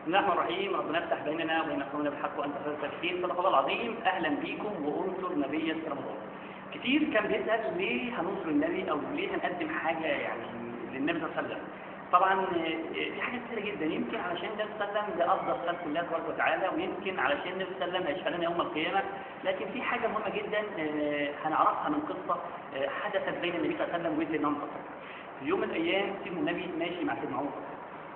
بسم الله الرحمن الرحيم. ربنا يفتح بيننا وبين قومنا بالحق وانت خير الفاتحين. صدق الله العظيم. اهلا بيكم وانصر نبيا في رمضان. كتير كان بيسال ليه هننصر النبي او ليه هنقدم حاجه يعني للنبي صلى الله عليه وسلم. طبعا في حاجات كتيره جدا، يمكن علشان النبي صلى الله عليه وسلم ده افضل خلق الله تبارك وتعالى، ويمكن علشان النبي صلى الله عليه وسلم هيشفع لنا يوم القيامه. لكن في حاجه مهمه جدا هنعرفها من قصه حدثت بين النبي صلى الله عليه وسلم وسيدنا عمر. في يوم من الايام سيدنا النبي ماشي مع سيدنا عمر،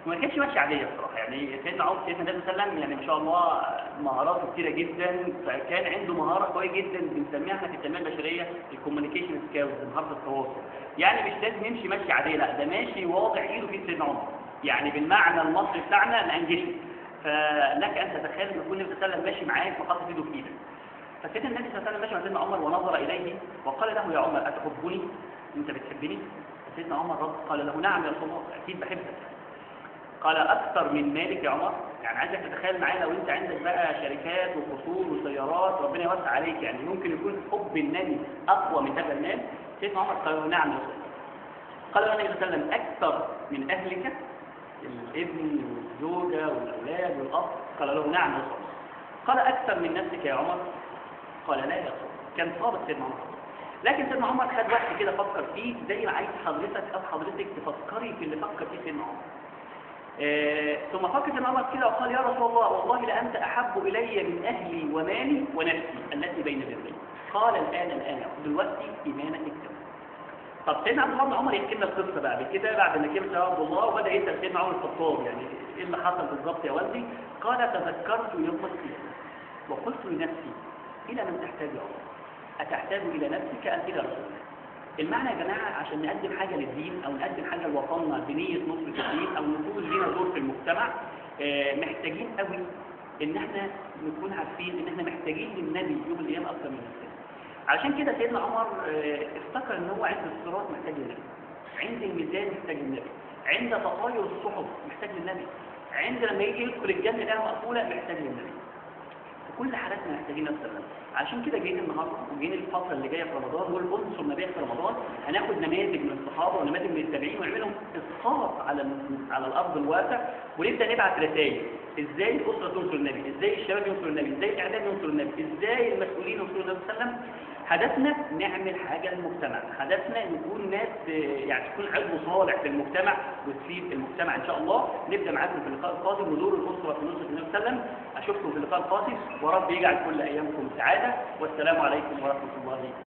وما كانتش ماشيه عاديه بصراحه. يعني سيدنا عمر سيدنا النبي صلى الله عليه وسلم يعني ما شاء الله مهاراته كتيره جدا، فكان عنده مهاره قويه جدا بنسميها احنا في التنميه البشريه الكوميونيكيشن سكيلز، مهاره التواصل. يعني مش لازم يمشي ماشي عاديه، لا ده ماشي واضح ايده في سيدنا عمر، يعني بالمعنى المصري بتاعنا مانجشه. فلك ان تتخيل ان يكون النبي صلى الله عليه وسلم ماشي معاك وحاطط ايده في ايدك. فسيدنا النبي صلى الله عليه وسلم ماشي مع سيدنا عمر ونظر اليه وقال له: يا عمر اتحبني؟ انت بتحبني؟ سيدنا عمر رد قال له: نعم يا رسول الله، اكيد بحبك. قال: أكثر من مالك يا عمر؟ يعني عايزك تتخيل معايا لو أنت عندك بقى شركات وقصور وسيارات ربنا يوسع عليك، يعني ممكن يكون حب النبي أقوى من هذا المال؟ سيدنا عمر قال له: نعم يا رسول الله. قال له النبي صلى الله عليه وسلم: أكثر من أهلك؟ الابن والزوجة والأولاد والأب؟ قال له: نعم يا رسول الله. قال: أكثر من نفسك يا عمر؟ قال: لا يا رسول الله. كان صادق سيدنا عمر. لكن سيدنا عمر خد وقت كده فكر فيه، زي ما عايز حضرتك أو حضرتك تفكري في اللي فكر فيه سيدنا عمر. ثم فكر سيدنا عمر كده وقال: يا رسول الله، والله لأنت أحب إلي من أهلي ومالي ونفسي التي بين ذنبي. قال: الآن دلوقتي إيمانك اكتمل. طب سيدنا عبد الله بن عمر يحكي لنا القصة بقى بكده بعد ما كبر عبد الله وبدأ يسأل سيدنا عمر الخطاب يعني إيه اللي حصل بالظبط يا والدي؟ قال: تذكرت يوم القيامة وقلت لنفسي: إلى من تحتاج يا عمر؟ أتحتاج إلى نفسك أم إلى رسولك؟ المعنى يا جماعة عشان نقدم حاجة للدين أو نقدم حاجة لوطننا بنية نصرة الدين أو نكون لنا دور في المجتمع، محتاجين قوي إن احنا نكون عارفين إن احنا محتاجين للنبي يوم القيامة أكثر من نفسنا. عشان كده سيدنا عمر افتكر إن هو عند الصراط محتاج للنبي، عند الميزان محتاج للنبي، عند تطاير الصحف محتاج للنبي، عند لما يجي يدخل الجنة لها مقفولة محتاج للنبي. كل حالاتنا محتاجين نفسنا. عشان كده جايين النهارده وجايين الفتره اللي جايه في رمضان والانصر النبي في رمضان، هناخد نماذج من الصحابه ونماذج من التابعين ونعملهم اسقاط على الارض الواقع، ونبدا نبعت رسائل ازاي الاسره تنصر النبي، ازاي الشباب ينصروا النبي، ازاي الاعلام ينصروا النبي، ازاي المسؤولين ينصروا النبي صلى الله عليه وسلم. هدفنا نعمل حاجه للمجتمع، هدفنا نكون ناس يعني تكون عضو صالح في المجتمع وتفيد المجتمع ان شاء الله. نبدا معاكم في اللقاء القادم ودور الاسره في نصره النبي صلى الله عليه وسلم. اشوفكم في اللقاء القادم ورب يجعل كل ايامكم سعاده، والسلام عليكم ورحمه الله